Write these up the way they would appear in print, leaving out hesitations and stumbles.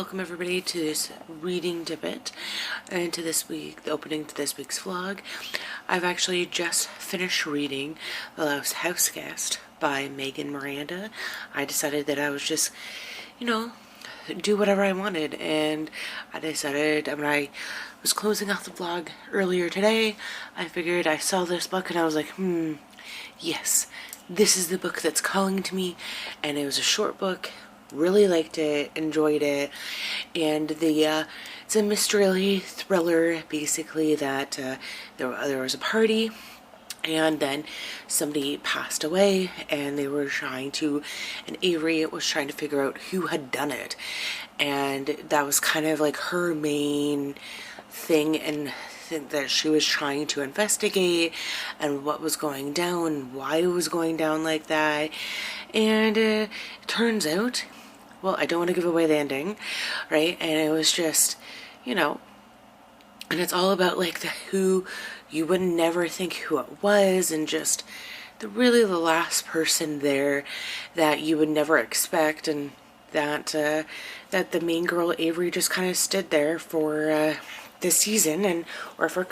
welcome everybody to this reading Dippit and to the opening to this week's vlog. I've actually just finished reading The Lost House Guest by Miranda. I decided that I was just, do whatever I wanted, and I decided when I was closing out the vlog earlier today, I figured I saw this book and I was like, yes, this is the book that's calling to me. And it was a short book. Really liked it, enjoyed it, and it's a mystery thriller basically that there was a party and then somebody passed away and Avery was trying to figure out who had done it, and that was kind of like her main thing and that she was trying to investigate and what was going down, why it was going down like that. And it turns out, well, I don't want to give away the ending, right? And it was just, and it's all about like who you would never think who it was, and just the last person there that you would never expect, and that the main girl Avery just kind of stood there for this season, or for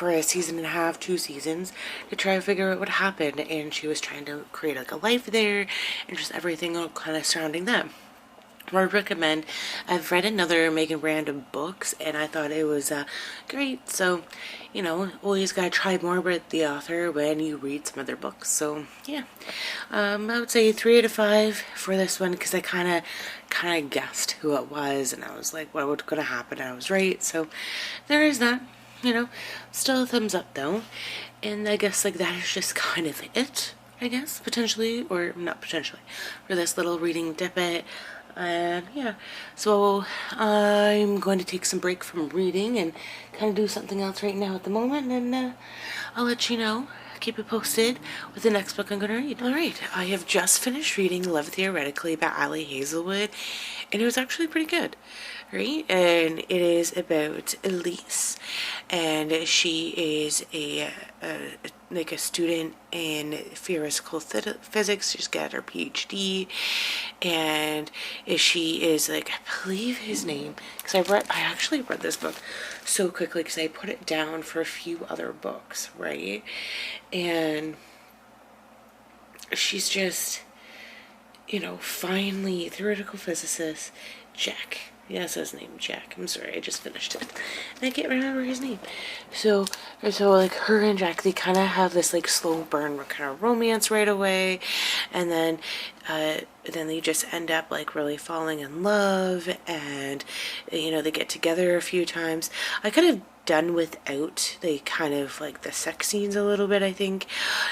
a season and a half, 2 seasons, to try to figure out what happened. And she was trying to create like a life there, and just everything all kind of surrounding that. I would recommend. I've read another Miranda books and I thought it was great. So, always gotta try more with the author when you read some other books. So yeah, I would say 3 out of 5 for this one, because I kind of guessed who it was, and I was like, what was gonna happen? And I was right. So there is that. Still a thumbs up though. And I guess like that is just kind of it. I guess potentially, or not potentially, for this little reading Dippit. And yeah, so I'm going to take some break from reading and kind of do something else right now at the moment, and I'll let you know, keep it posted with the next book I'm going to read. Alright, I have just finished reading Love Theoretically by Hazelwood, and it was actually pretty good, right? And it is about Elise, and she is a student in theoretical physics. She's got her PhD, and she is like, I believe his name, because I actually read this book so quickly because I put it down for a few other books, right? And she's just, finally theoretical physicist Jack. Yeah, that's his name, Jack. I'm sorry, I just finished it and I can't remember his name. So like her and Jack, they kind of have this like slow burn kind of romance right away, and then they just end up like really falling in love, and they get together a few times. I could have done without the kind of like the sex scenes a little bit, I think,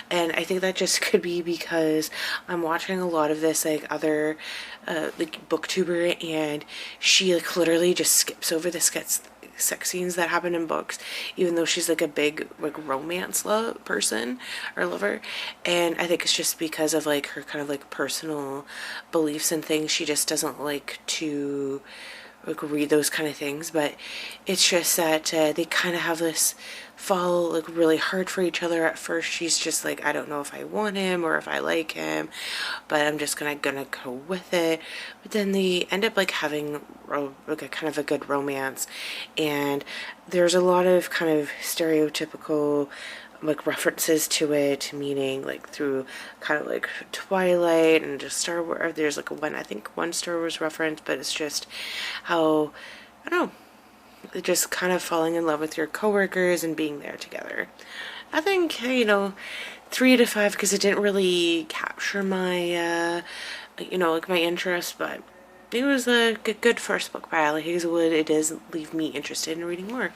and I think that just could be because I'm watching a lot of this like other like BookTuber, and she like literally just skips over the sex scenes that happen in books, even though she's like a big like romance person or lover. And I think it's just because of like her kind of like personal beliefs and things. She just doesn't like to like read those kind of things. But it's just that they kind of have this fall like really hard for each other. At first she's just like, I don't know if I want him or if I like him, but I'm just gonna go with it. But then they end up like having like a kind of a good romance, and there's a lot of kind of stereotypical like references to it, meaning like through kind of like Twilight and just Star Wars. There's like one Star Wars reference, but it's just how, I don't know, just kind of falling in love with your coworkers and being there together. I think 3 out of 5, because it didn't really capture my like my interest, but it was a good first book by Hazelwood. It does leave me interested in reading more,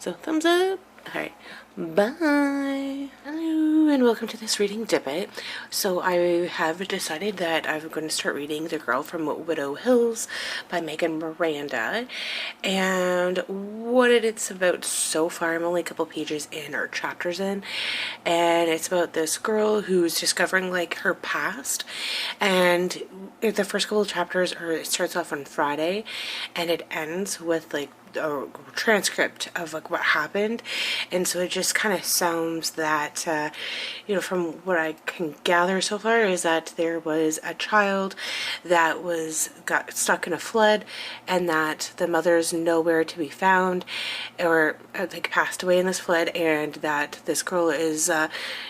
so thumbs up. Alright, bye! Hello, and welcome to this reading Dippit. So I have decided that I'm going to start reading The Girl from Widow Hills by Miranda. And what it's about so far, I'm only a couple pages in, or chapters in, and it's about this girl who's discovering like her past. And the first couple of chapters it starts off on Friday, and it ends with like a transcript of like what happened, and so it just kind of sounds that, you know, from what I can gather so far, is that there was a child that got stuck in a flood, and that the mother's nowhere to be found, or like passed away in this flood, and that this girl is,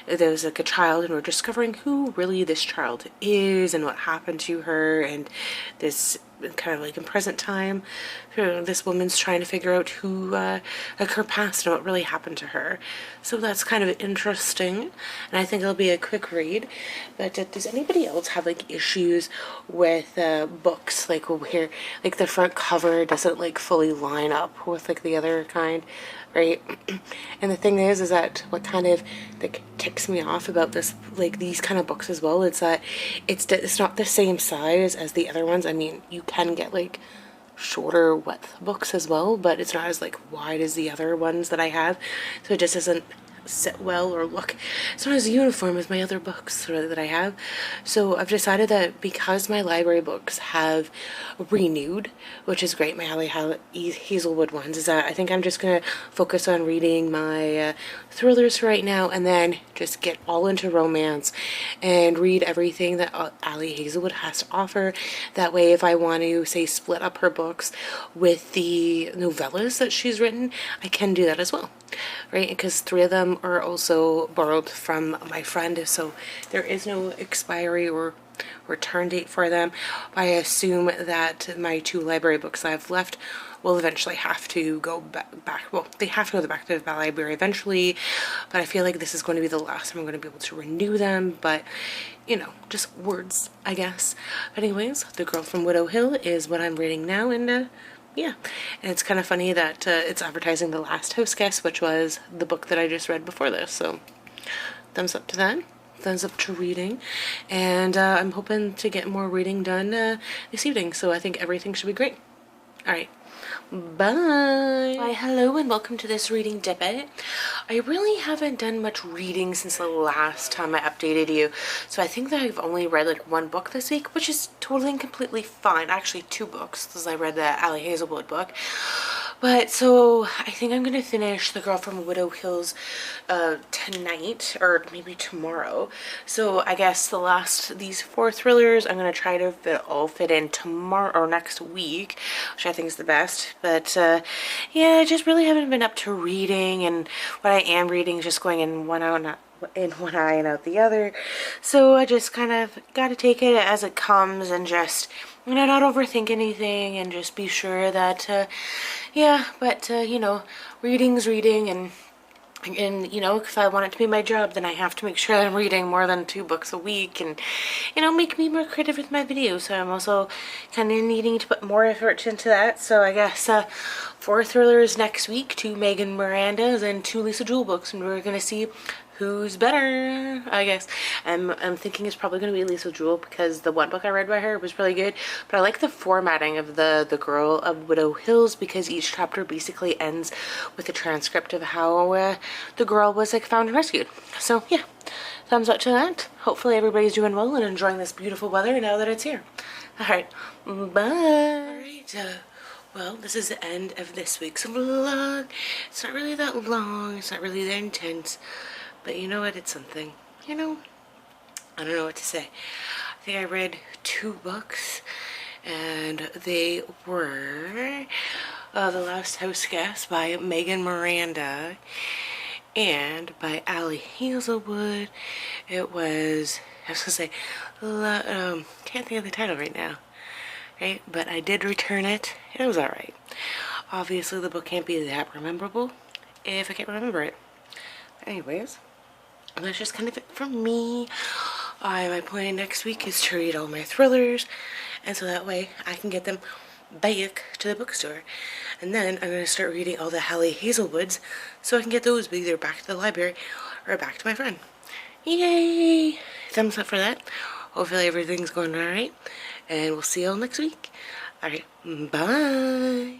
there's like a child, and we're discovering who really this child is and what happened to her, and this kind of like in present time, this woman's trying to figure out who, like her past and what really happened to her. So that's kind of interesting, and I think it'll be a quick read. But does anybody else have like issues with books like where like the front cover doesn't like fully line up with like the other kind, right? And the thing is that what kind of like ticks me off about this, like these kind of books as well, it's that it's not the same size as the other ones. I mean, you can get like shorter width books as well, but it's not as like wide as the other ones that I have, so it just doesn't sit well or look, it's not as uniform as my other books that I have. So I've decided that because my library books have renewed, which is great, my Hazelwood ones, is that I think I'm just gonna focus on reading my thrillers for right now, and then just get all into romance and read everything that Hazelwood has to offer. That way, if I want to say split up her books with the novellas that she's written, I can do that as well, right? Because 3 of them are also borrowed from my friend, so there is no expiry or return date for them. I assume that my 2 library books I have left will eventually have to go back. Well, they have to go back to the library eventually, but I feel like this is going to be the last time I'm going to be able to renew them. But you know, just words, I guess. But anyways, The Girl from Widow Hill is what I'm reading now, and yeah, and it's kind of funny that it's advertising The Last House Guest, which was the book that I just read before this, so thumbs up to that. Thumbs up to reading, and I'm hoping to get more reading done this evening, so I think everything should be great. Alright, bye! Why, hello and welcome to this reading Dippit. I really haven't done much reading since the last time I updated you, so I think that I've only read like 1 book this week, which is totally and completely fine. Actually 2 books, because I read the Hazelwood book. But so I think I'm gonna finish The Girl from Widow Hills tonight, or maybe tomorrow. So I guess these 4 thrillers I'm gonna try to all fit in tomorrow or next week, which I think is the best. But yeah, I just really haven't been up to reading, and what I am reading is just going in one eye and out the other. So I just kind of gotta take it as it comes, and just, you know, not overthink anything, and just be sure that yeah, but you know, reading's reading, and you know, if I want it to be my job, then I have to make sure I'm reading more than 2 books a week, and you know, make me more creative with my videos. So I'm also kind of needing to put more effort into that. So I guess 4 thrillers next week, 2 Megan Mirandas, and 2 Lisa Jewell books, and we're gonna see who's better, I guess. I'm thinking it's probably going to be Lisa Jewell, because the 1 book I read by her was really good. But I like the formatting of the Girl of Widow Hills, because each chapter basically ends with a transcript of how the girl was like found and rescued. So yeah, thumbs up to that. Hopefully everybody's doing well and enjoying this beautiful weather now that it's here. Alright, bye! Alright, well, this is the end of this week's vlog. It's not really that long, it's not really that intense, but you know what, it's something. You know, I don't know what to say. I think I read 2 books, and they were The Last House Guest by Megan Miranda, and by Hazelwood. It was, I was gonna say, can't think of the title right now, right? But I did return it. It was alright. Obviously the book can't be that memorable if I can't remember it. Anyways, that's just kind of it from me. My plan next week is to read all my thrillers, and so that way I can get them back to the bookstore. And then I'm going to start reading all the Hazelwoods, so I can get those either back to the library or back to my friend. Yay! Thumbs up for that. Hopefully everything's going alright, and we'll see you all next week. Alright, bye!